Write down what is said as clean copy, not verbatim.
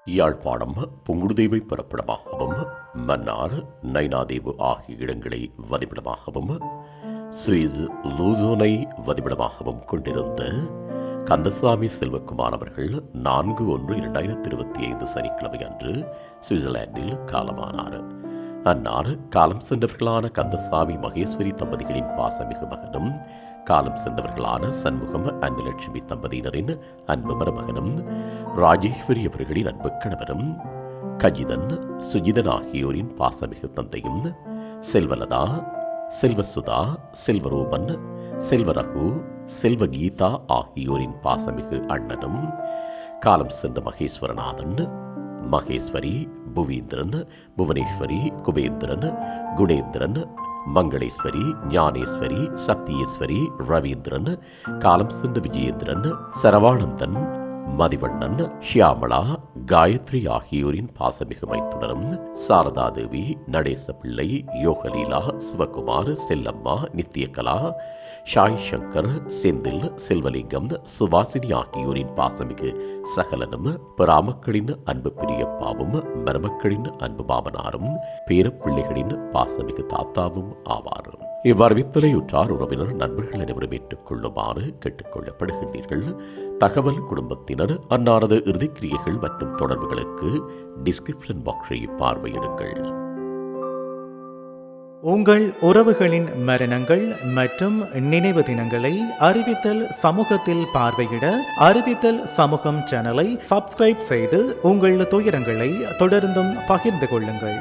யாழ்ப்பாணம் புங்குடுதீவை பிறப்பிடமாகவும் மன்னார் நைனாதீவு ஆகிய இடங்களை வதிப்பிடமாகவும் சுவிஸ் லூசோனை வதிப்பிடமாகவும் கொண்டிருந்த கந்தசாமி செல்வகுமார் அவர்கள் 4/1/2025 சனிக்கிழமை அன்று சுவிட்சர்லாந்தில் காலமானார். அன்னார் காலம் சென்றவர்களான கந்தசாமி மகேஸ்வரி தம்பதிகளின் பாசமிகு மகனும் காலம் சென்றவர்களான சண்முகம் அன்னலட்சுமி தம்பதியினரின் அன்பு மருமகனும் ராஜேஸ்வரி அவர்களின் அன்பு கணவரும் கஜிதன் சுஜிதன் ஆகியோரின் பாசமிகு தந்தையும் செல்வலதா செல்வசுதா செல்வரூபன் செல்வரகு செல்வகீதா ஆகியோரின் பாசமிகு அண்ணனும் காலம் சென்ற மகேஸ்வரநாதன் மகேஸ்வரி புவீந்திரன் புவனேஸ்வரி குபேந்திரன் குணேந்திரன் மங்களேஸ்வரி ஞானேஸ்வரி சத்தியேஸ்வரி ரவீந்திரன் காலம் சென்ற விஜயேந்திரன் சரவானந்தன் மதிவண்ணன் ஷியாமளா காயத்ரி ஆகியோரின் பாசமிகு மைத்துடரும் சாரதாதேவி நடேச பிள்ளை யோகலீலா சிவகுமார் செல்லம்மா நித்யகலா ஷாய் சங்கர் செந்தில் செல்வலிங்கம் சுவாசினி ஆகியோரின் பாசமிகு சகலனும் பிராமக்களின் அன்பு பிரியப்பாவும் மருமக்களின் அன்பு மாமனாரும் பேரப்பிள்ளைகளின் பாசமிகு தாத்தாவும் ஆவார். இவ்வறிவித்தலையுற்றார் உறவினர் நண்பர்கள் அனைவரும் ஏற்றுக் கொள்ளுமாறு கேட்டுக் கொள்ளப்படுகின்றீர்கள். தகவல் குடும்பத்தினர் அன்னாரது இறுதிக்கிரியைகள் மற்றும் தொடர்புகளுக்கு டிஸ்கிரிப்ஷன் பாக்ஸை பார்வையிடுங்கள். உங்கள் உறவுகளின் மரணங்கள் மற்றும் நினைவு தினங்களை அறிவித்தல் சமூகத்தில் பார்வையிட அறிவித்தல் சமூகம் சேனலை சப்ஸ்கிரைப் செய்து உங்கள் துயரங்களை தொடர்ந்தும் பகிர்ந்து கொள்ளுங்கள்.